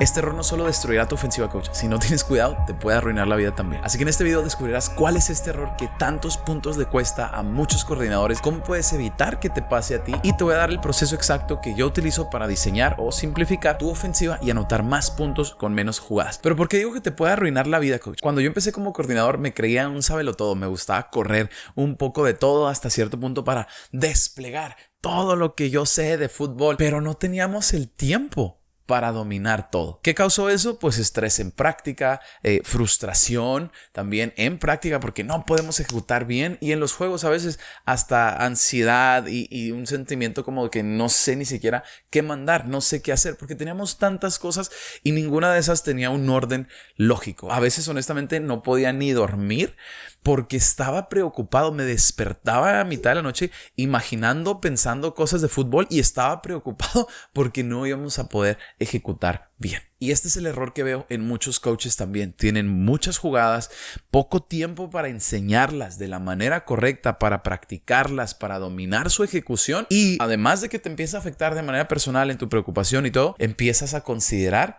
Este error no solo destruirá tu ofensiva, coach. Si no tienes cuidado, te puede arruinar la vida también. Así que en este video descubrirás cuál es este error que tantos puntos le cuesta a muchos coordinadores, cómo puedes evitar que te pase a ti, y te voy a dar el proceso exacto que yo utilizo para diseñar o simplificar tu ofensiva y anotar más puntos con menos jugadas. Pero ¿por qué digo que te puede arruinar la vida, coach? Cuando yo empecé como coordinador me creía un sabelotodo, me gustaba correr un poco de todo hasta cierto punto para desplegar todo lo que yo sé de fútbol, pero no teníamos el tiempo para dominar todo. ¿Qué causó eso? Pues estrés en práctica, frustración también en práctica porque no podemos ejecutar bien, y en los juegos a veces hasta ansiedad y un sentimiento como de que no sé ni siquiera qué mandar, no sé qué hacer porque teníamos tantas cosas y ninguna de esas tenía un orden lógico. A veces honestamente no podía ni dormir porque estaba preocupado, me despertaba a mitad de la noche imaginando, pensando cosas de fútbol, y estaba preocupado porque no íbamos a poder ejecutar bien. Y este es el error que veo en muchos coaches también. Tienen muchas jugadas, poco tiempo para enseñarlas de la manera correcta, para practicarlas, para dominar su ejecución, y además de que te empieza a afectar de manera personal en tu preocupación y todo, empiezas a considerar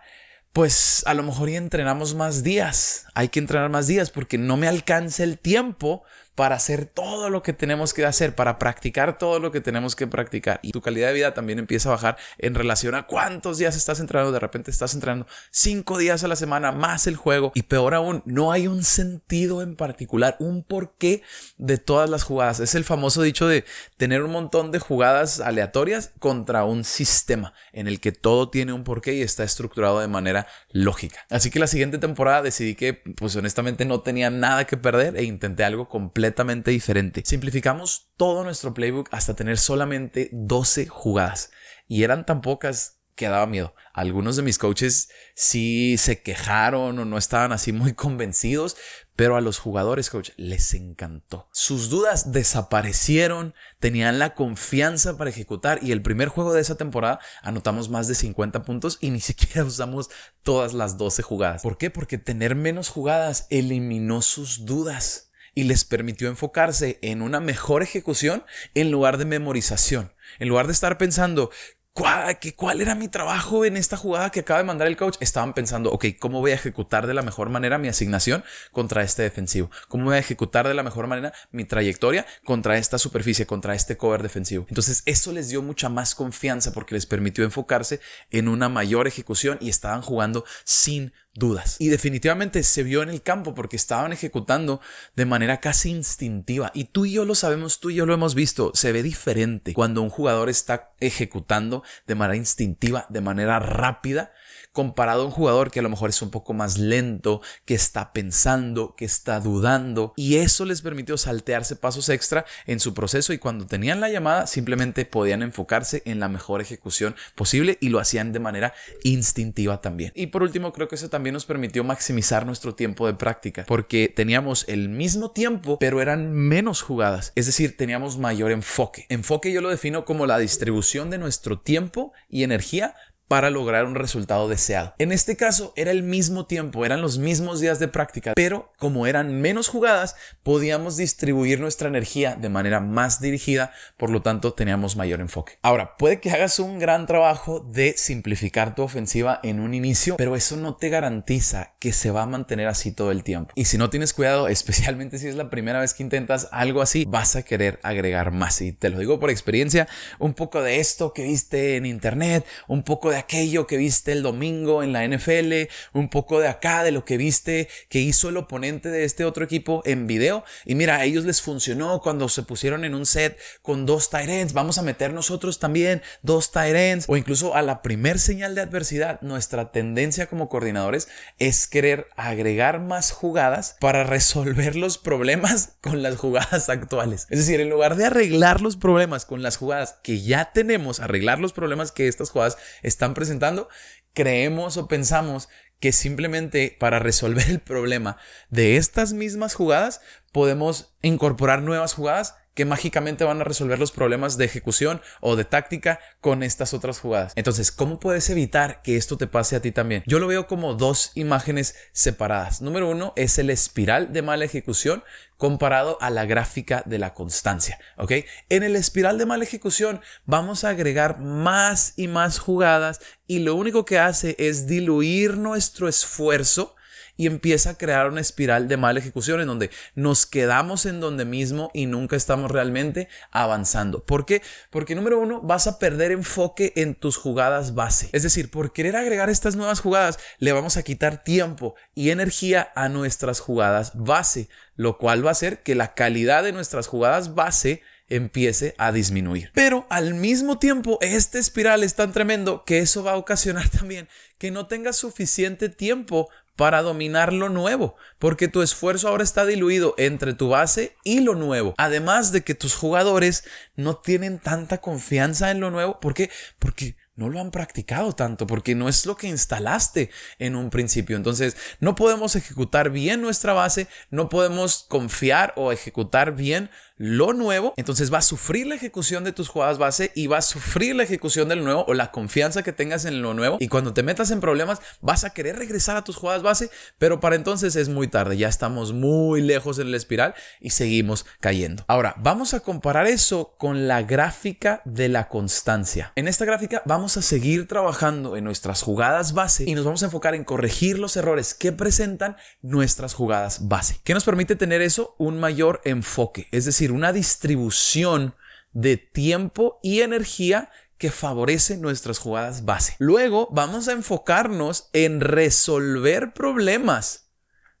pues a lo mejor ya entrenamos más días. Hay que entrenar más días porque no me alcanza el tiempo para hacer todo lo que tenemos que hacer, para practicar todo lo que tenemos que practicar. Y tu calidad de vida también empieza a bajar en relación a cuántos días estás entrenando. De repente estás entrenando 5 días a la semana más el juego. Y peor aún, no hay un sentido en particular, un porqué de todas las jugadas. Es el famoso dicho de tener un montón de jugadas aleatorias contra un sistema en el que todo tiene un porqué y está estructurado de manera lógica. Así que la siguiente temporada decidí que pues honestamente no tenía nada que perder e intenté algo completamente diferente. Simplificamos todo nuestro playbook hasta tener solamente 12 jugadas, y eran tan pocas que daba miedo. Algunos de mis coaches sí se quejaron o no estaban así muy convencidos, pero a los jugadores, coach, les encantó. Sus dudas desaparecieron, tenían la confianza para ejecutar, y el primer juego de esa temporada anotamos más de 50 puntos y ni siquiera usamos todas las 12 jugadas. ¿Por qué? Porque tener menos jugadas eliminó sus dudas y les permitió enfocarse en una mejor ejecución en lugar de memorización. En lugar de estar pensando ¿cuál era mi trabajo en esta jugada que acaba de mandar el coach? Estaban pensando, ok, ¿cómo voy a ejecutar de la mejor manera mi asignación contra este defensivo? ¿Cómo voy a ejecutar de la mejor manera mi trayectoria contra esta superficie, contra este cover defensivo? Entonces eso les dio mucha más confianza porque les permitió enfocarse en una mayor ejecución y estaban jugando sin dudas. Y definitivamente se vio en el campo porque estaban ejecutando de manera casi instintiva. Y tú y yo lo sabemos, tú y yo lo hemos visto. Se ve diferente cuando un jugador está ejecutando de manera instintiva, de manera rápida, comparado a un jugador que a lo mejor es un poco más lento, que está pensando, que está dudando. Y eso les permitió saltearse pasos extra en su proceso, y cuando tenían la llamada simplemente podían enfocarse en la mejor ejecución posible y lo hacían de manera instintiva también. Y por último, creo que eso también nos permitió maximizar nuestro tiempo de práctica porque teníamos el mismo tiempo pero eran menos jugadas, es decir, teníamos mayor enfoque. Enfoque yo lo defino como la distribución de nuestro tiempo y energía para lograr un resultado deseado. En este caso era el mismo tiempo, eran los mismos días de práctica, pero como eran menos jugadas, podíamos distribuir nuestra energía de manera más dirigida, por lo tanto teníamos mayor enfoque. Ahora, puede que hagas un gran trabajo de simplificar tu ofensiva en un inicio, pero eso no te garantiza que se va a mantener así todo el tiempo. Y si no tienes cuidado, especialmente si es la primera vez que intentas algo así, vas a querer agregar más. Y te lo digo por experiencia, un poco de esto que viste en internet, un poco de aquello que viste el domingo en la NFL, un poco de acá de lo que viste que hizo el oponente de este otro equipo en video, y mira, a ellos les funcionó cuando se pusieron en un set con 2 tight ends, vamos a meter nosotros también 2 tight ends. O incluso a la primer señal de adversidad, nuestra tendencia como coordinadores es querer agregar más jugadas para resolver los problemas con las jugadas actuales. Es decir, en lugar de arreglar los problemas con las jugadas que ya tenemos, arreglar los problemas que estas jugadas están presentando, creemos o pensamos que simplemente para resolver el problema de estas mismas jugadas podemos incorporar nuevas jugadas que mágicamente van a resolver los problemas de ejecución o de táctica con estas otras jugadas. Entonces, ¿cómo puedes evitar que esto te pase a ti también? Yo lo veo como dos imágenes separadas. Número uno es el espiral de mala ejecución comparado a la gráfica de la constancia, ¿ok? En el espiral de mala ejecución vamos a agregar más y más jugadas y lo único que hace es diluir nuestro esfuerzo y empieza a crear una espiral de mala ejecución en donde nos quedamos en donde mismo y nunca estamos realmente avanzando. ¿Por qué? Porque número uno, vas a perder enfoque en tus jugadas base. Es decir, por querer agregar estas nuevas jugadas, le vamos a quitar tiempo y energía a nuestras jugadas base, lo cual va a hacer que la calidad de nuestras jugadas base empiece a disminuir. Pero al mismo tiempo, este espiral es tan tremendo que eso va a ocasionar también que no tengas suficiente tiempo para dominar lo nuevo, porque tu esfuerzo ahora está diluido entre tu base y lo nuevo. Además de que tus jugadores no tienen tanta confianza en lo nuevo. ¿Por qué? Porque no lo han practicado tanto, porque no es lo que instalaste en un principio. Entonces, no podemos ejecutar bien nuestra base, no podemos confiar o ejecutar bien lo nuevo. Entonces va a sufrir la ejecución de tus jugadas base y va a sufrir la ejecución del nuevo o la confianza que tengas en lo nuevo. Y cuando te metas en problemas, vas a querer regresar a tus jugadas base, pero para entonces es muy tarde. Ya estamos muy lejos en la espiral y seguimos cayendo. Ahora, vamos a comparar eso con la gráfica de la constancia. En esta gráfica vamos a seguir trabajando en nuestras jugadas base y nos vamos a enfocar en corregir los errores que presentan nuestras jugadas base. ¿Qué nos permite tener eso? Un mayor enfoque, es decir, una distribución de tiempo y energía que favorece nuestras jugadas base. Luego vamos a enfocarnos en resolver problemas,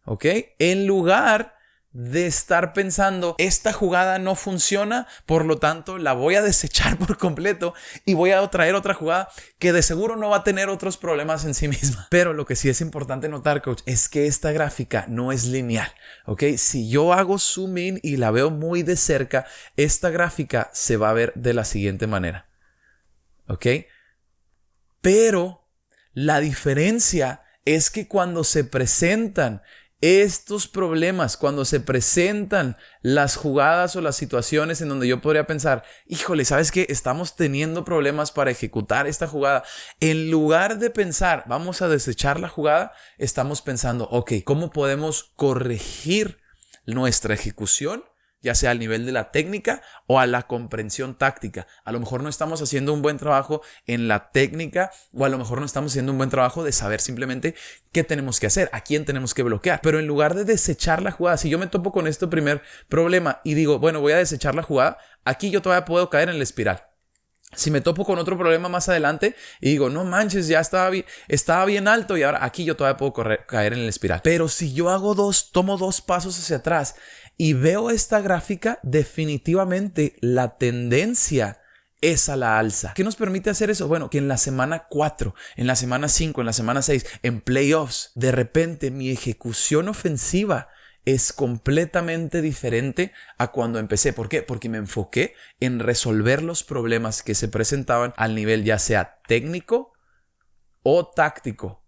¿ok? En lugar de estar pensando, esta jugada no funciona, por lo tanto la voy a desechar por completo y voy a traer otra jugada que de seguro no va a tener otros problemas en sí misma. Pero lo que sí es importante notar, coach, es que esta gráfica no es lineal, ¿ok? Si yo hago zoom in y la veo muy de cerca, esta gráfica se va a ver de la siguiente manera, ¿ok? Pero la diferencia es que cuando se presentan estos problemas, cuando se presentan las jugadas o las situaciones en donde yo podría pensar, híjole, ¿sabes qué? Estamos teniendo problemas para ejecutar esta jugada. En lugar de pensar, vamos a desechar la jugada, estamos pensando, ok, ¿cómo podemos corregir nuestra ejecución? Ya sea al nivel de la técnica o a la comprensión táctica. A lo mejor no estamos haciendo un buen trabajo en la técnica o a lo mejor no estamos haciendo un buen trabajo de saber simplemente qué tenemos que hacer, a quién tenemos que bloquear. Pero en lugar de desechar la jugada, si yo me topo con este primer problema y digo, bueno, voy a desechar la jugada, aquí yo todavía puedo caer en la espiral. Si me topo con otro problema más adelante y digo, no manches, ya estaba bien alto y ahora aquí yo todavía puedo caer en la espiral. Pero si yo tomo dos pasos hacia atrás y veo esta gráfica, definitivamente la tendencia es a la alza. ¿Qué nos permite hacer eso? Bueno, que en la semana 4, en la semana 5, en la semana 6, en playoffs, de repente mi ejecución ofensiva es completamente diferente a cuando empecé. ¿Por qué? Porque me enfoqué en resolver los problemas que se presentaban al nivel ya sea técnico o táctico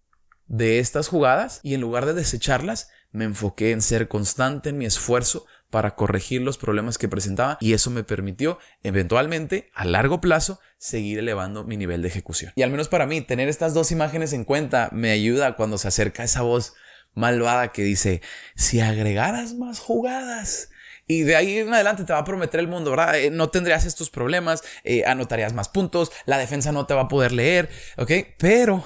de estas jugadas y en lugar de desecharlas, me enfoqué en ser constante en mi esfuerzo para corregir los problemas que presentaba y eso me permitió eventualmente a largo plazo seguir elevando mi nivel de ejecución. Y al menos para mí, tener estas dos imágenes en cuenta me ayuda cuando se acerca esa voz malvada que dice, si agregaras más jugadas y de ahí en adelante te va a prometer el mundo, ¿verdad? No tendrías estos problemas, anotarías más puntos, la defensa no te va a poder leer, ¿ok? Pero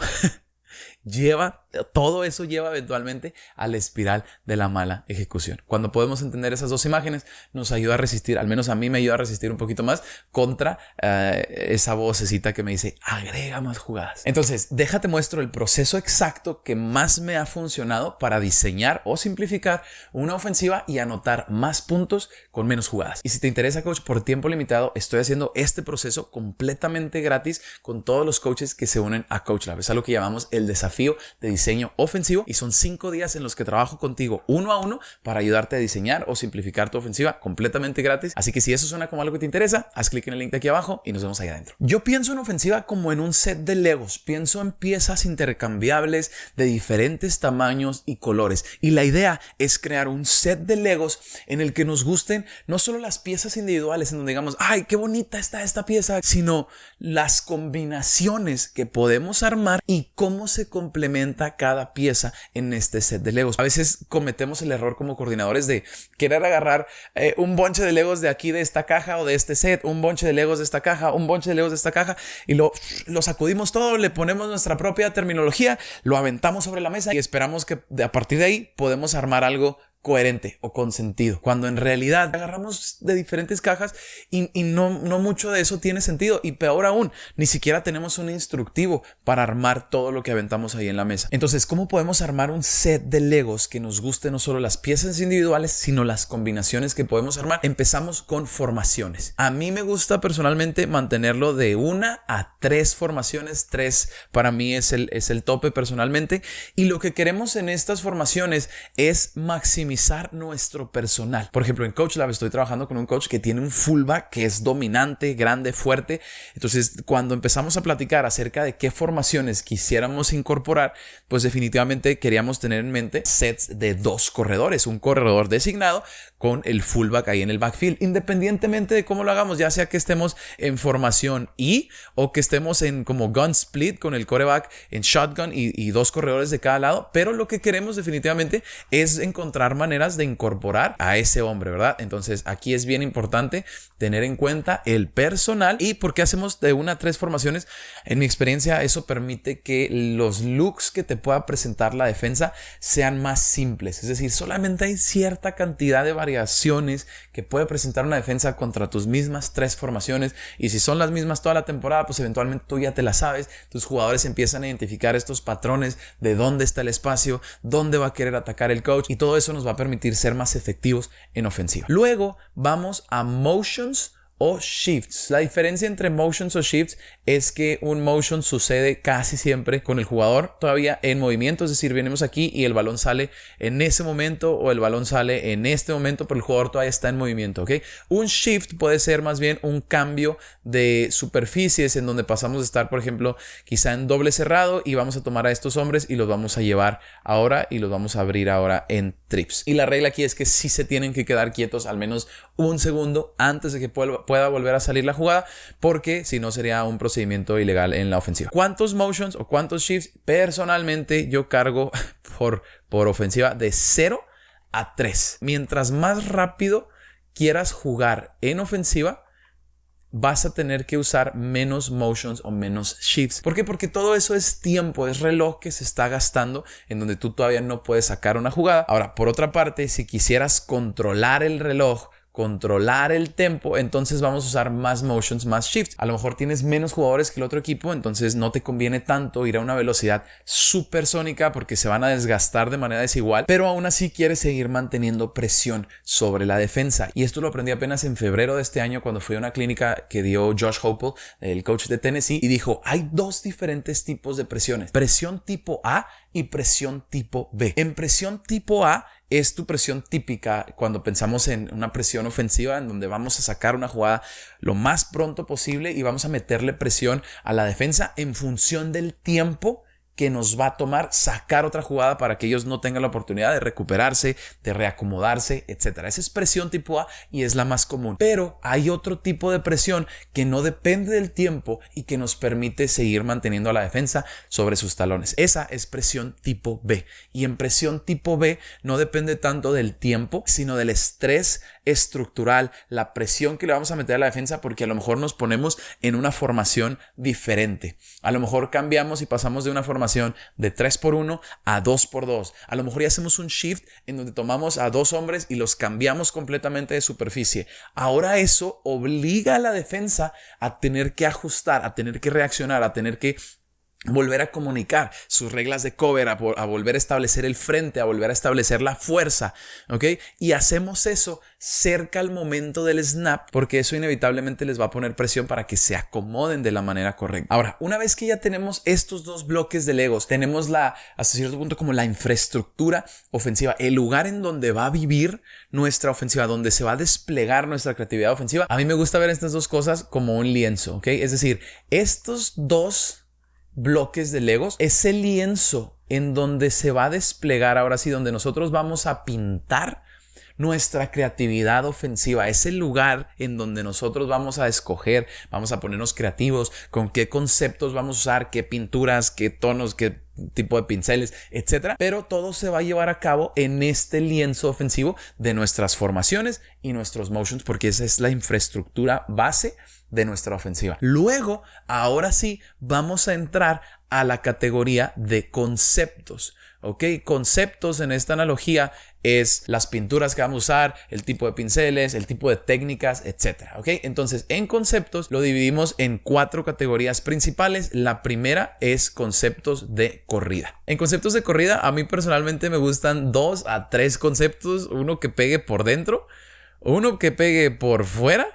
todo eso lleva eventualmente a la espiral de la mala ejecución. Cuando podemos entender esas dos imágenes, nos ayuda a resistir, al menos a mí me ayuda a resistir un poquito más contra esa vocecita que me dice, agrega más jugadas. Entonces, déjate muestro el proceso exacto que más me ha funcionado para diseñar o simplificar una ofensiva y anotar más puntos con menos jugadas. Y si te interesa, coach, por tiempo limitado, estoy haciendo este proceso completamente gratis con todos los coaches que se unen a Coach Lab. Es algo que llamamos el desafío desafío de diseño ofensivo y son 5 días en los que trabajo contigo uno a uno para ayudarte a diseñar o simplificar tu ofensiva completamente gratis. Así que si eso suena como algo que te interesa, haz clic en el link de aquí abajo y nos vemos ahí adentro. Yo pienso en ofensiva como en un set de Legos. Pienso en piezas intercambiables de diferentes tamaños y colores. Y la idea es crear un set de Legos en el que nos gusten no solo las piezas individuales, en donde digamos, ay, qué bonita está esta pieza, sino las combinaciones que podemos armar y cómo se complementa cada pieza en este set de Legos. A veces cometemos el error como coordinadores de querer agarrar un bonche de Legos de aquí de esta caja o de este set, un bonche de Legos de esta caja, un bonche de Legos de esta caja y lo sacudimos todo, le ponemos nuestra propia terminología, lo aventamos sobre la mesa y esperamos que a partir de ahí podemos armar algo coherente o con sentido, cuando en realidad agarramos de diferentes cajas y no mucho de eso tiene sentido, y peor aún, ni siquiera tenemos un instructivo para armar todo lo que aventamos ahí en la mesa. Entonces, ¿cómo podemos armar un set de Legos que nos guste no solo las piezas individuales, sino las combinaciones que podemos armar? Empezamos con formaciones. A mí me gusta personalmente mantenerlo de 1 a 3 formaciones. 3 para mí es el tope personalmente, y lo que queremos en estas formaciones es maximizar nuestro personal. Por ejemplo, en Coach Lab estoy trabajando con un coach que tiene un fullback que es dominante, grande, fuerte. Entonces, cuando empezamos a platicar acerca de qué formaciones quisiéramos incorporar, pues definitivamente queríamos tener en mente sets de 2 corredores, un corredor designado con el fullback ahí en el backfield, independientemente de cómo lo hagamos, ya sea que estemos en formación I o que estemos en como gun split con el quarterback en shotgun y 2 corredores de cada lado. Pero lo que queremos definitivamente es encontrar maneras de incorporar a ese hombre, ¿verdad? Entonces aquí es bien importante tener en cuenta el personal. ¿Y por qué hacemos de 1 a 3 formaciones? En mi experiencia, eso permite que los looks que te pueda presentar la defensa sean más simples. Es decir, solamente hay cierta cantidad de variaciones que puede presentar una defensa contra tus mismas 3 formaciones, y si son las mismas toda la temporada, pues eventualmente tú ya te las sabes. Tus jugadores empiezan a identificar estos patrones de dónde está el espacio, dónde va a querer atacar el coach, y todo eso nos va a permitir ser más efectivos en ofensiva. Luego vamos a motions o shifts. La diferencia entre motions o shifts es que un motion sucede casi siempre con el jugador todavía en movimiento, es decir, venimos aquí y el balón sale en ese momento o el balón sale en este momento, pero el jugador todavía está en movimiento, ¿ok? Un shift puede ser más bien un cambio de superficies en donde pasamos de estar, por ejemplo, quizá en doble cerrado y vamos a tomar a estos hombres y los vamos a llevar ahora y los vamos a abrir ahora en trips. Y la regla aquí es que sí se tienen que quedar quietos al menos un segundo antes de que pueda volver a salir la jugada, porque si no sería un procedimiento ilegal en la ofensiva. ¿Cuántos motions o cuántos shifts? Personalmente yo cargo por ofensiva de 0 a 3. Mientras más rápido quieras jugar en ofensiva, vas a tener que usar menos motions o menos shifts. ¿Por qué? Porque todo eso es tiempo, es reloj que se está gastando en donde tú todavía no puedes sacar una jugada. Ahora, por otra parte, si quisieras controlar el reloj, controlar el tempo, entonces vamos a usar más motions, más shifts. A lo mejor tienes menos jugadores que el otro equipo, entonces no te conviene tanto ir a una velocidad supersónica porque se van a desgastar de manera desigual, pero aún así quieres seguir manteniendo presión sobre la defensa. Y esto lo aprendí apenas en febrero de este año cuando fui a una clínica que dio Josh Heupel, el coach de Tennessee, y dijo, hay 2 diferentes tipos de presiones: presión tipo A y presión tipo B. En presión tipo A es tu presión típica cuando pensamos en una presión ofensiva en donde vamos a sacar una jugada lo más pronto posible y vamos a meterle presión a la defensa en función del tiempo que nos va a tomar sacar otra jugada para que ellos no tengan la oportunidad de recuperarse, de reacomodarse, etc. Esa es presión tipo A y es la más común. Pero hay otro tipo de presión que no depende del tiempo y que nos permite seguir manteniendo a la defensa sobre sus talones. Esa es presión tipo B. Y en presión tipo B no depende tanto del tiempo, sino del estrés estructural, la presión que le vamos a meter a la defensa, porque a lo mejor nos ponemos en una formación diferente. A lo mejor cambiamos y pasamos de una formación de 3x1 a 2x2. A lo mejor ya hacemos un shift en donde tomamos a 2 hombres y los cambiamos completamente de superficie. Ahora eso obliga a la defensa a tener que ajustar, a tener que reaccionar, a tener que volver a comunicar sus reglas de cover, a volver a establecer el frente, a volver a establecer la fuerza, ¿ok? Y hacemos eso cerca al momento del snap, porque eso inevitablemente les va a poner presión para que se acomoden de la manera correcta. Ahora, una vez que ya tenemos estos dos bloques de Legos, tenemos hasta cierto punto como la infraestructura ofensiva, el lugar en donde va a vivir nuestra ofensiva, donde se va a desplegar nuestra creatividad ofensiva. A mí me gusta ver estas dos cosas como un lienzo, ¿ok? Es decir, estos dos bloques de Legos, ese lienzo en donde se va a desplegar, ahora sí, donde nosotros vamos a pintar nuestra creatividad ofensiva, es el lugar en donde nosotros vamos a escoger, vamos a ponernos creativos, con qué conceptos vamos a usar, qué pinturas, qué tonos, qué tipo de pinceles, etcétera. Pero todo se va a llevar a cabo en este lienzo ofensivo de nuestras formaciones y nuestros motions, porque esa es la infraestructura base de nuestra ofensiva. Luego, ahora sí, vamos a entrar a la categoría de conceptos. ¿Ok? Conceptos en esta analogía es las pinturas que vamos a usar, el tipo de pinceles, el tipo de técnicas, etcétera. ¿Ok? Entonces, en conceptos lo dividimos en 4 categorías principales. La primera es conceptos de corrida. En conceptos de corrida, a mí personalmente me gustan 2 a 3 conceptos. Uno que pegue por dentro, uno que pegue por fuera.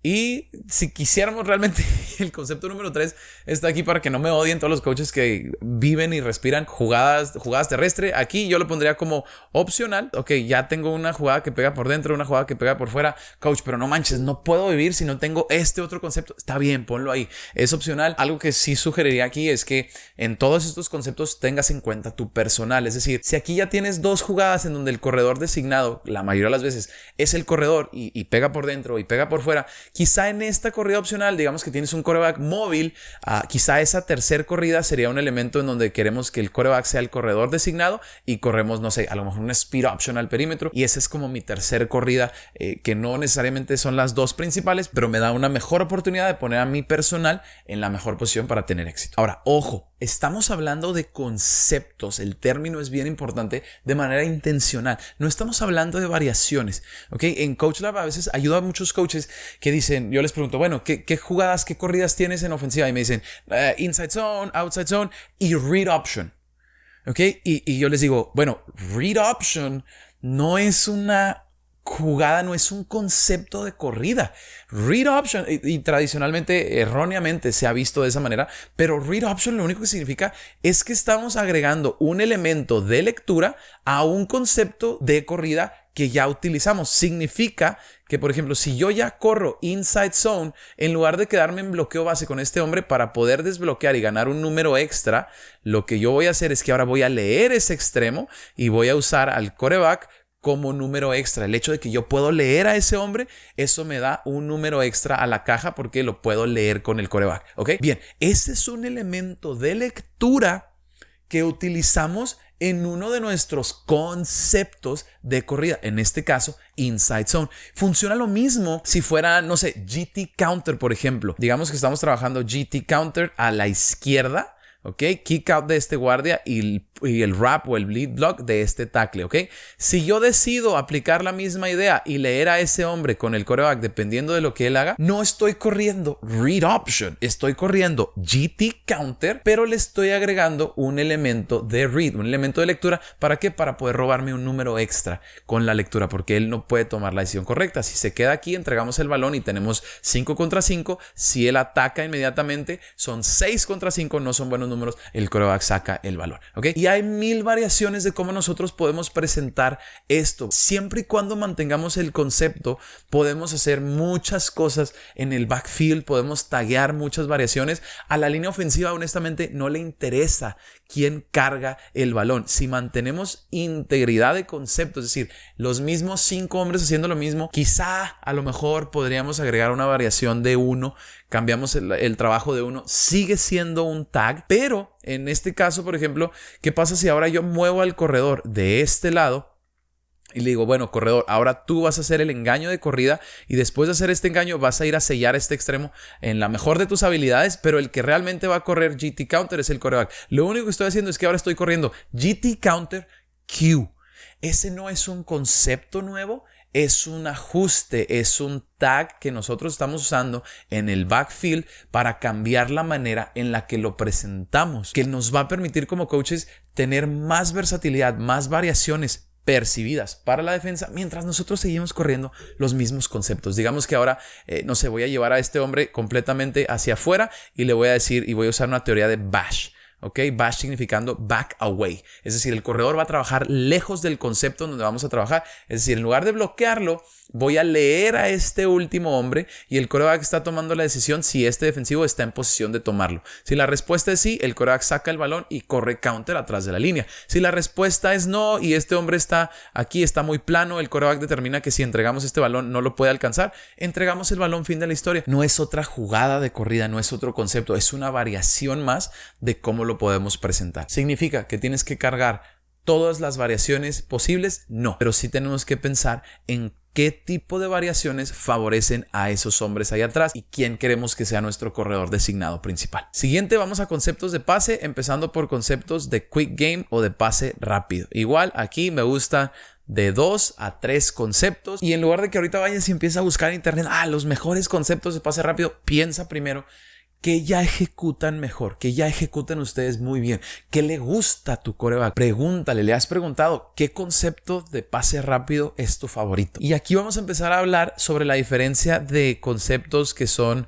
Y si quisiéramos realmente, el concepto número 3 está aquí para que no me odien todos los coaches que viven y respiran jugadas terrestres. Aquí yo lo pondría como opcional. Ok, ya tengo una jugada que pega por dentro, una jugada que pega por fuera. Coach, pero no manches, no puedo vivir si no tengo este otro concepto. Está bien, ponlo ahí. Es opcional. Algo que sí sugeriría aquí es que en todos estos conceptos tengas en cuenta tu personal. Es decir, si aquí ya tienes 2 jugadas en donde el corredor designado, la mayoría de las veces, es el corredor y pega por dentro y pega por fuera, quizá en esta corrida opcional, digamos que tienes un quarterback móvil, quizá esa tercer corrida sería un elemento en donde queremos que el quarterback sea el corredor designado y corremos, no sé, a lo mejor un speed option al perímetro, y esa es como mi tercer corrida, que no necesariamente son las 2 principales, pero me da una mejor oportunidad de poner a mi personal en la mejor posición para tener éxito. Ahora, ojo, estamos hablando de conceptos, el término es bien importante, de manera intencional. No estamos hablando de variaciones, ¿ok? En Coach Lab a veces ayuda a muchos coaches que dicen, yo les pregunto, bueno, ¿qué jugadas, qué corridas tienes en ofensiva? Y me dicen, inside zone, outside zone y read option, ¿ok? Y yo les digo, bueno, read option no es una jugada, no es un concepto de corrida. Read option, y tradicionalmente, erróneamente se ha visto de esa manera, pero read option lo único que significa es que estamos agregando un elemento de lectura a un concepto de corrida que ya utilizamos. Significa que, por ejemplo, si yo ya corro inside zone, en lugar de quedarme en bloqueo base con este hombre para poder desbloquear y ganar un número extra, lo que yo voy a hacer es que ahora voy a leer ese extremo y voy a usar al quarterback como número extra. El hecho de que yo puedo leer a ese hombre, eso me da un número extra a la caja porque lo puedo leer con el quarterback. ¿Ok? Bien, ese es un elemento de lectura que utilizamos en uno de nuestros conceptos de corrida, en este caso, inside zone. Funciona lo mismo si fuera, no sé, GT counter, por ejemplo. Digamos que estamos trabajando GT counter a la izquierda, ¿ok? Kick out de este guardia y el wrap o el bleed block de este tackle, ¿ok? Si yo decido aplicar la misma idea y leer a ese hombre con el quarterback dependiendo de lo que él haga, no estoy corriendo read option, estoy corriendo GT counter, pero le estoy agregando un elemento de read, un elemento de lectura. ¿Para qué? Para poder robarme un número extra con la lectura, porque él no puede tomar la decisión correcta. Si se queda aquí, entregamos el balón y tenemos 5 contra 5. Si él ataca inmediatamente, son 6 contra 5, no son buenos números, el quarterback saca el balón, ¿ok? Y hay 1000 variaciones de cómo nosotros podemos presentar esto. Siempre y cuando mantengamos el concepto, podemos hacer muchas cosas en el backfield, podemos taguear muchas variaciones. A la línea ofensiva, honestamente, no le interesa quién carga el balón. Si mantenemos integridad de concepto, es decir, los mismos 5 hombres haciendo lo mismo, quizá a lo mejor podríamos agregar una variación de 1, cambiamos el trabajo de 1, sigue siendo un tag, pero en este caso, por ejemplo, ¿qué pasa si ahora yo muevo al corredor de este lado? Y le digo, bueno, corredor, ahora tú vas a hacer el engaño de corrida y después de hacer este engaño vas a ir a sellar este extremo en la mejor de tus habilidades, pero el que realmente va a correr GT counter es el quarterback. Lo único que estoy haciendo es que ahora estoy corriendo GT counter Q. Ese no es un concepto nuevo, es un ajuste, es un tag que nosotros estamos usando en el backfield para cambiar la manera en la que lo presentamos, que nos va a permitir como coaches tener más versatilidad, más variaciones percibidas para la defensa mientras nosotros seguimos corriendo los mismos conceptos. Digamos que ahora, no sé, voy a llevar a este hombre completamente hacia afuera y le voy a decir y voy a usar una teoría de bash. ¿Ok? Bash significando back away. Es decir, el corredor va a trabajar lejos del concepto donde vamos a trabajar. Es decir, en lugar de bloquearlo, voy a leer a este último hombre y el quarterback está tomando la decisión si este defensivo está en posición de tomarlo. Si la respuesta es sí, el quarterback saca el balón y corre counter atrás de la línea. Si la respuesta es no y este hombre está aquí, está muy plano, el quarterback determina que si entregamos este balón no lo puede alcanzar, entregamos el balón, fin de la historia. No es otra jugada de corrida, no es otro concepto, es una variación más de cómo lo podemos presentar. ¿Significa que tienes que cargar todas las variaciones posibles? No, pero sí tenemos que pensar en qué tipo de variaciones favorecen a esos hombres ahí atrás y quién queremos que sea nuestro corredor designado principal. Siguiente, vamos a conceptos de pase, empezando por conceptos de quick game o de pase rápido. Igual aquí me gusta de 2 a 3 conceptos y en lugar de que ahorita vayas y empieces a buscar en internet los mejores conceptos de pase rápido, piensa primero que ya ejecutan mejor, que ya ejecutan ustedes muy bien, que le gusta a tu quarterback. Pregúntale, le has preguntado qué concepto de pase rápido es tu favorito. Y aquí vamos a empezar a hablar sobre la diferencia de conceptos que son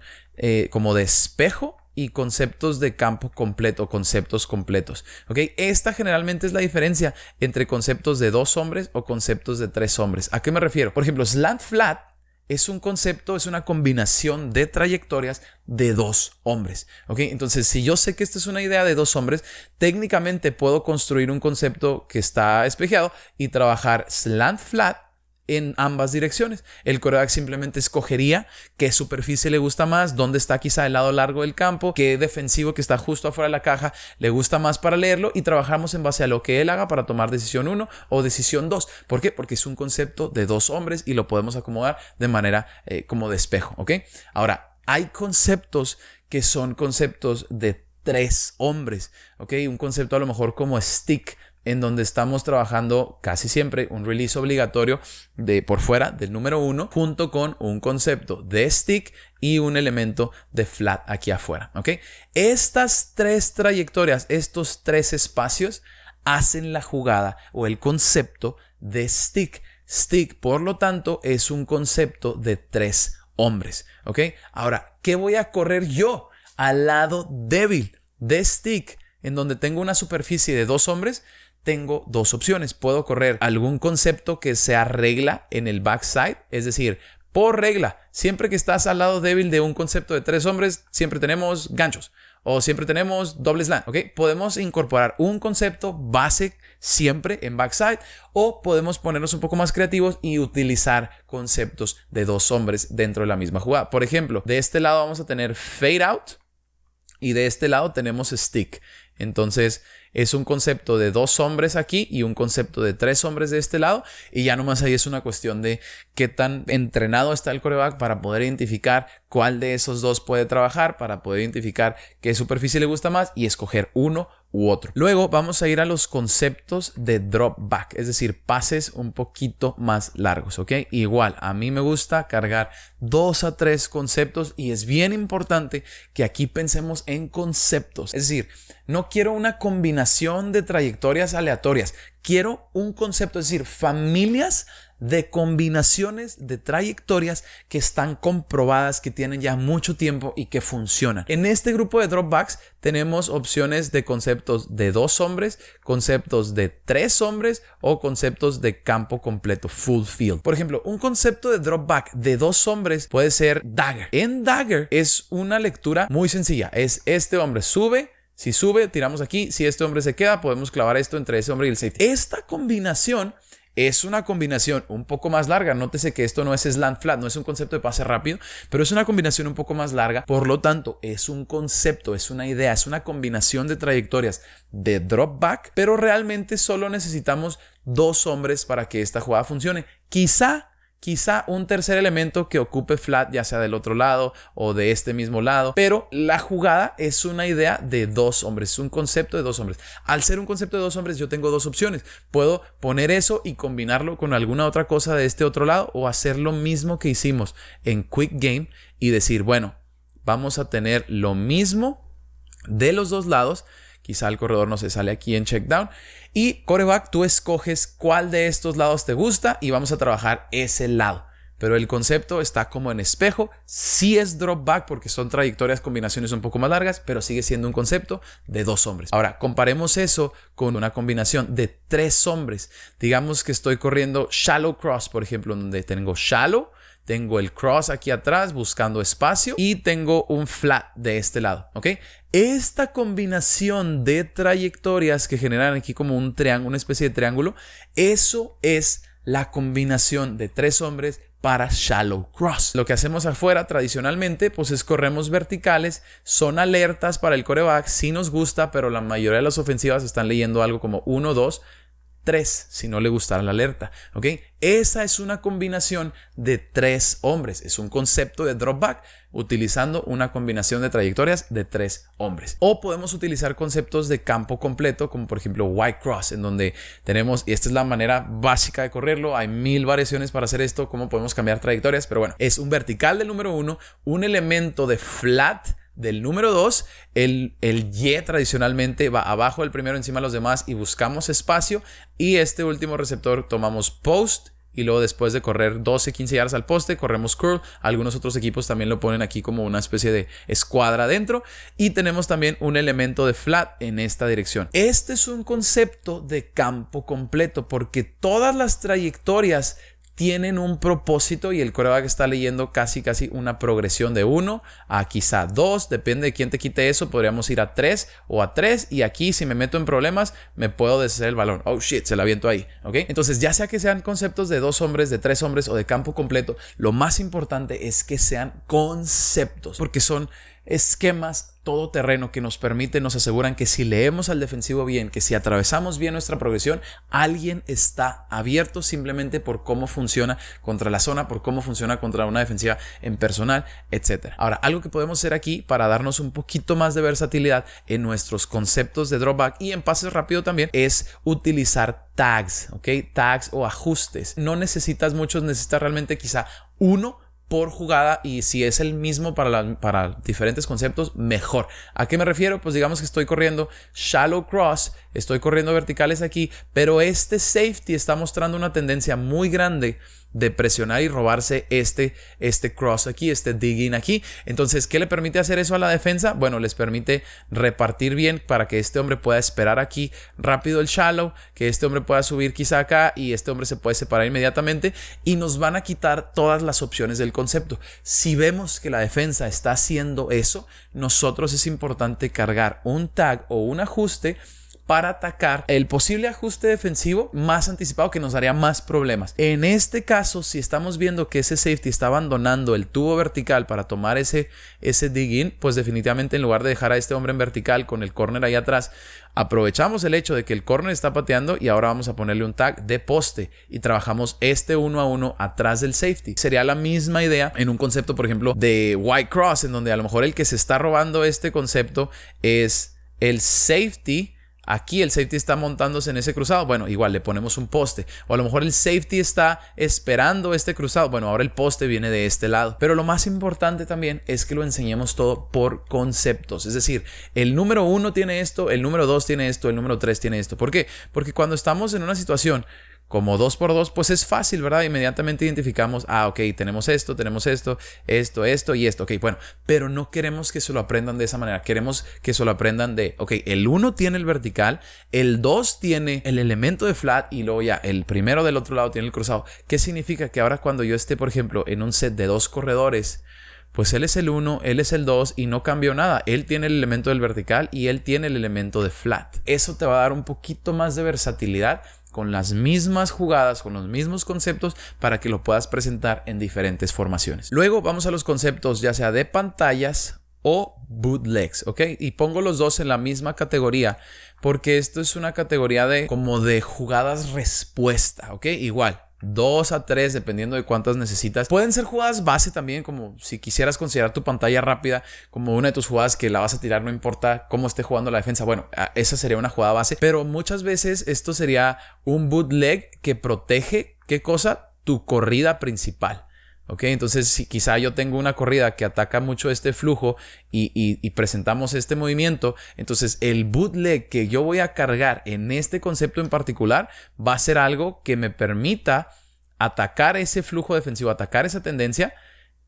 como de espejo y conceptos de campo completo, conceptos completos. ¿Ok? Esta generalmente es la diferencia entre conceptos de 2 hombres o conceptos de 3 hombres. ¿A qué me refiero? Por ejemplo, slant flat es un concepto, es una combinación de trayectorias de 2 hombres. ¿Ok? Entonces, si yo sé que esta es una idea de 2 hombres, técnicamente puedo construir un concepto que está espejeado y trabajar slant flat en ambas direcciones. El quarterback simplemente escogería qué superficie le gusta más, dónde está quizá el lado largo del campo, qué defensivo que está justo afuera de la caja le gusta más para leerlo y trabajamos en base a lo que él haga para tomar decisión 1 o decisión 2. ¿Por qué? Porque es un concepto de 2 hombres y lo podemos acomodar de manera como de espejo. ¿Ok? Ahora, hay conceptos que son conceptos de 3 hombres. ¿Ok? Un concepto a lo mejor como stick, en donde estamos trabajando casi siempre un release obligatorio de por fuera del número 1 junto con un concepto de stick y un elemento de flat aquí afuera. ¿Ok? Estas 3 trayectorias, estos 3 espacios hacen la jugada o el concepto de stick. Stick, por lo tanto, es un concepto de 3 hombres. ¿Ok? Ahora, ¿qué voy a correr yo al lado débil de stick, en donde tengo una superficie de 2 hombres? Tengo 2 opciones. Puedo correr algún concepto que sea regla en el backside, es decir, por regla, siempre que estás al lado débil de un concepto de 3 hombres, siempre tenemos ganchos o siempre tenemos doble slant. ¿Ok? Podemos incorporar un concepto base siempre en backside o podemos ponernos un poco más creativos y utilizar conceptos de 2 hombres dentro de la misma jugada. Por ejemplo, de este lado vamos a tener fade out y de este lado tenemos stick. Entonces es un concepto de 2 hombres aquí y un concepto de 3 hombres de este lado, y ya nomás ahí es una cuestión de qué tan entrenado está el quarterback para poder identificar cuál de esos 2 puede trabajar, para poder identificar qué superficie le gusta más y escoger uno u otro. Luego vamos a ir a los conceptos de drop back, es decir, pases un poquito más largos. ¿Ok? Igual, a mí me gusta cargar 2 a 3 conceptos y es bien importante que aquí pensemos en conceptos. Es decir, no quiero una combinación de trayectorias aleatorias. Quiero un concepto, es decir, familias de combinaciones de trayectorias que están comprobadas, que tienen ya mucho tiempo y que funcionan. En este grupo de dropbacks tenemos opciones de conceptos de 2 hombres, conceptos de 3 hombres o conceptos de campo completo, full field. Por ejemplo, un concepto de dropback de 2 hombres puede ser dagger. En dagger es una lectura muy sencilla. Es este hombre sube. Si sube, tiramos aquí. Si este hombre se queda, podemos clavar esto entre ese hombre y el safety. Esta combinación es una combinación un poco más larga. Nótese que esto no es slant flat, no es un concepto de pase rápido, pero es una combinación un poco más larga. Por lo tanto, es un concepto, es una idea, es una combinación de trayectorias de drop back, pero realmente solo necesitamos 2 hombres para que esta jugada funcione. Quizá quizá un tercer elemento que ocupe flat, ya sea del otro lado o de este mismo lado, pero la jugada es una idea de dos hombres, es un concepto de dos hombres. Al ser un concepto de dos hombres, yo tengo dos opciones. Puedo poner eso y combinarlo con alguna otra cosa de este otro lado, o hacer lo mismo que hicimos en Quick Game y decir, bueno, vamos a tener lo mismo de los dos lados. Quizá el corredor no se sale aquí en check down. Y quarterback, tú escoges cuál de estos lados te gusta y vamos a trabajar ese lado. Pero el concepto está como en espejo. Sí es drop back porque son trayectorias, combinaciones un poco más largas, pero sigue siendo un concepto de dos hombres. Ahora, comparemos eso con una combinación de tres hombres. Digamos que estoy corriendo shallow cross, por ejemplo, donde tengo shallow, tengo el cross aquí atrás buscando espacio y tengo un flat de este lado, ¿ok? Esta combinación de trayectorias que generan aquí como un triángulo, una especie de triángulo, eso es la combinación de tres hombres para shallow cross. Lo que hacemos afuera tradicionalmente pues es corremos verticales, son alertas para el quarterback, sí nos gusta, pero la mayoría de las ofensivas están leyendo algo como 1, 2, 3, si no le gustara la alerta, ¿ok? Esa es una combinación de tres hombres, es un concepto de drop back utilizando una combinación de trayectorias de tres hombres. O podemos utilizar conceptos de campo completo, como por ejemplo white cross, en donde tenemos, y esta es la manera básica de correrlo, hay 1000 variaciones para hacer esto, cómo podemos cambiar trayectorias, pero bueno, es un vertical del número 1, un elemento de flat del número 2, el Y tradicionalmente va abajo del primero, encima de los demás, y buscamos espacio, y este último receptor tomamos post, y luego después de correr 12, 15 yardas al poste, corremos curl. Algunos otros equipos también lo ponen aquí como una especie de escuadra dentro, y tenemos también un elemento de flat en esta dirección. Este es un concepto de campo completo porque todas las trayectorias tienen un propósito y el quarterback está leyendo casi una progresión de 1 a quizá 2, depende de quién te quite eso, podríamos ir a 3 o a 3, y aquí si me meto en problemas me puedo deshacer el balón, oh shit, se la aviento ahí, ¿ok? Entonces ya sea que sean conceptos de 2 hombres, de 3 hombres o de campo completo, lo más importante es que sean conceptos, porque son esquemas todoterreno que nos permiten, nos aseguran que si leemos al defensivo bien, que si atravesamos bien nuestra progresión, alguien está abierto simplemente por cómo funciona contra la zona, por cómo funciona contra una defensiva en personal, etc. Ahora, algo que podemos hacer aquí para darnos un poquito más de versatilidad en nuestros conceptos de dropback y en pases rápido también es utilizar tags, ¿ok? Tags o ajustes. No necesitas muchos, necesitas realmente quizá uno por jugada, y si es el mismo para diferentes conceptos, mejor. ¿A qué me refiero? Pues digamos que estoy corriendo shallow cross, estoy corriendo verticales aquí, pero este safety está mostrando una tendencia muy grande de presionar y robarse este cross aquí, este digging aquí. Entonces, ¿qué le permite hacer eso a la defensa? Bueno, les permite repartir bien para que este hombre pueda esperar aquí rápido el shallow, que este hombre pueda subir quizá acá y este hombre se puede separar inmediatamente, y nos van a quitar todas las opciones del concepto. Si vemos que la defensa está haciendo eso, nosotros es importante cargar un tag o un ajuste para atacar el posible ajuste defensivo más anticipado que nos daría más problemas. En este caso, si estamos viendo que ese safety está abandonando el tubo vertical para tomar ese dig-in, pues definitivamente en lugar de dejar a este hombre en vertical con el corner ahí atrás, aprovechamos el hecho de que el corner está pateando y ahora vamos a ponerle un tag de poste y trabajamos este 1 a 1 atrás del safety. Sería la misma idea en un concepto, por ejemplo, de white cross, en donde a lo mejor el que se está robando este concepto es el safety. Aquí el safety está montándose en ese cruzado. Bueno, igual le ponemos un poste. O a lo mejor el safety está esperando este cruzado. Bueno, ahora el poste viene de este lado. Pero lo más importante también es que lo enseñemos todo por conceptos. Es decir, el número 1 tiene esto, el número 2 tiene esto, el número 3 tiene esto. ¿Por qué? Porque cuando estamos en una situación como 2x2, pues es fácil, ¿verdad? Inmediatamente identificamos, ok, tenemos esto, esto y esto. Ok, bueno, pero no queremos que se lo aprendan de esa manera. Queremos que se lo aprendan de, ok, el 1 tiene el vertical, el 2 tiene el elemento de flat y luego ya el primero del otro lado tiene el cruzado. ¿Qué significa? Que ahora cuando yo esté, por ejemplo, en un set de 2 corredores, pues él es el 1, él es el 2 y no cambió nada. Él tiene el elemento del vertical y él tiene el elemento de flat. Eso te va a dar un poquito más de versatilidad con las mismas jugadas, con los mismos conceptos para que lo puedas presentar en diferentes formaciones. Luego vamos a los conceptos ya sea de pantallas o bootlegs, ¿ok? Y pongo los dos en la misma categoría porque esto es una categoría de como de jugadas respuesta, ¿ok? Igual. 2 a 3, dependiendo de cuántas necesitas. Pueden ser jugadas base también, como si quisieras considerar tu pantalla rápida como una de tus jugadas que la vas a tirar, no importa cómo esté jugando la defensa. Bueno, esa sería una jugada base, pero muchas veces esto sería un bootleg que protege, ¿qué cosa? Tu corrida principal. Ok, entonces si quizá yo tengo una corrida que ataca mucho este flujo y presentamos este movimiento, entonces el bootleg que yo voy a cargar en este concepto en particular va a ser algo que me permita atacar ese flujo defensivo, atacar esa tendencia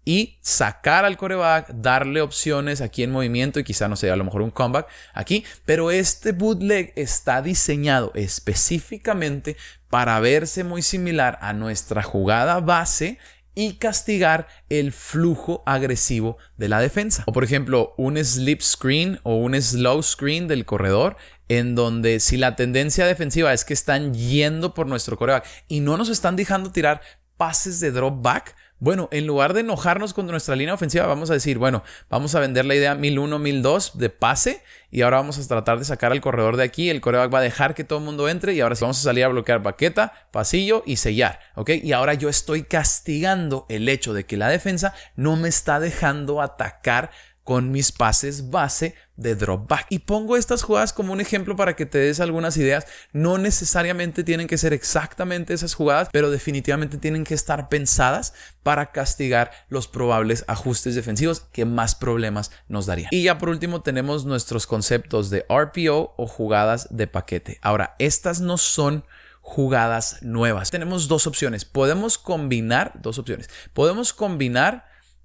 y sacar al quarterback, darle opciones aquí en movimiento y quizá, no sé, a lo mejor un comeback aquí. Pero este bootleg está diseñado específicamente para verse muy similar a nuestra jugada base y castigar el flujo agresivo de la defensa. O por ejemplo, un slip screen o un slow screen del corredor, en donde si la tendencia defensiva es que están yendo por nuestro quarterback y no nos están dejando tirar pases de drop back, bueno, en lugar de enojarnos con nuestra línea ofensiva, vamos a decir, bueno, vamos a vender la idea 1001, 1002 de pase y ahora vamos a tratar de sacar al corredor de aquí. El quarterback va a dejar que todo el mundo entre y ahora sí vamos a salir a bloquear baqueta, pasillo y sellar, ¿ok? Y ahora yo estoy castigando el hecho de que la defensa no me está dejando atacar con mis pases base de drop back. Y pongo estas jugadas como un ejemplo para que te des algunas ideas. No necesariamente tienen que ser exactamente esas jugadas, pero definitivamente tienen que estar pensadas para castigar los probables ajustes defensivos que más problemas nos darían. Y ya por último tenemos nuestros conceptos de RPO o jugadas de paquete. Ahora, estas no son jugadas nuevas. Tenemos dos opciones. Podemos combinar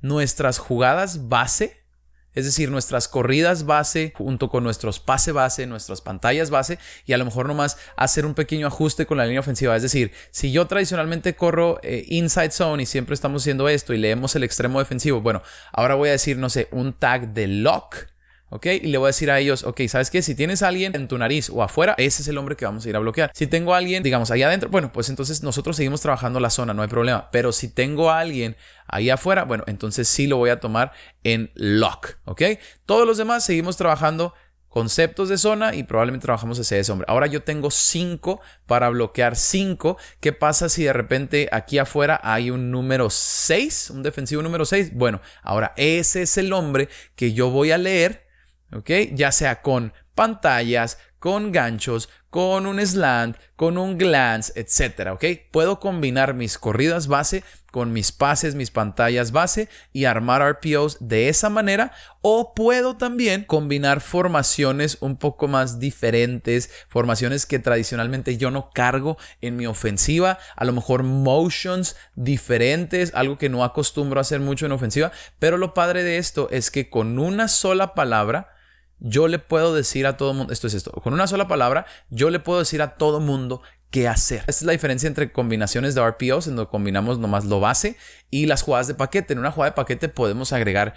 nuestras jugadas base, es decir, nuestras corridas base junto con nuestros pase base, nuestras pantallas base, y a lo mejor nomás hacer un pequeño ajuste con la línea ofensiva. Es decir, si yo tradicionalmente corro inside zone y siempre estamos haciendo esto y leemos el extremo defensivo, bueno, ahora voy a decir, no sé, un tag de lock. ¿Ok? Y le voy a decir a ellos, ok, ¿sabes qué? Si tienes a alguien en tu nariz o afuera, ese es el hombre que vamos a ir a bloquear. Si tengo a alguien, digamos, ahí adentro, bueno, pues entonces nosotros seguimos trabajando la zona, no hay problema. Pero si tengo a alguien ahí afuera, bueno, entonces sí lo voy a tomar en lock, ¿ok? Todos los demás seguimos trabajando conceptos de zona y probablemente trabajamos hacia ese hombre. Ahora yo tengo 5 para bloquear 5. ¿Qué pasa si de repente aquí afuera hay un número 6, un defensivo número 6? Bueno, ahora ese es el hombre que yo voy a leer, ¿ok? Ya sea con pantallas, con ganchos, con un slant, con un glance, etcétera, ¿ok? Puedo combinar mis corridas base con mis pases, mis pantallas base y armar RPOs de esa manera, o puedo también combinar formaciones un poco más diferentes, formaciones que tradicionalmente yo no cargo en mi ofensiva, a lo mejor motions diferentes, algo que no acostumbro a hacer mucho en ofensiva, pero lo padre de esto es que con una sola palabra yo le puedo decir a todo mundo, con una sola palabra, yo le puedo decir a todo mundo qué hacer. Esta es la diferencia entre combinaciones de RPOs, en donde combinamos nomás lo base, y las jugadas de paquete. En una jugada de paquete podemos agregar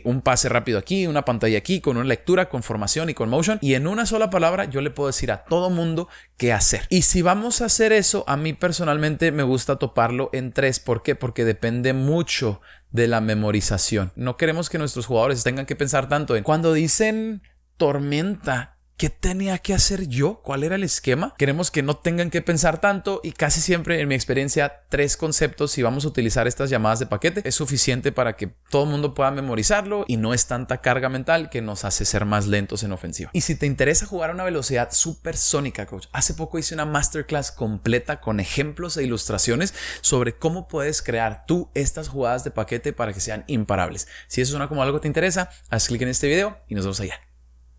un pase rápido aquí, una pantalla aquí, con una lectura, con formación y con motion. Y en una sola palabra yo le puedo decir a todo mundo qué hacer. Y si vamos a hacer eso, a mí personalmente me gusta toparlo en 3. ¿Por qué? Porque depende mucho de la memorización. No queremos que nuestros jugadores tengan que pensar tanto en cuando dicen tormenta, ¿qué tenía que hacer yo? ¿Cuál era el esquema? Queremos que no tengan que pensar tanto, y casi siempre en mi experiencia 3 conceptos, si vamos a utilizar estas llamadas de paquete, es suficiente para que todo el mundo pueda memorizarlo y no es tanta carga mental que nos hace ser más lentos en ofensiva. Y si te interesa jugar a una velocidad supersónica, coach, hace poco hice una masterclass completa con ejemplos e ilustraciones sobre cómo puedes crear tú estas jugadas de paquete para que sean imparables. Si eso suena como algo que te interesa, haz clic en este video y nos vemos allá.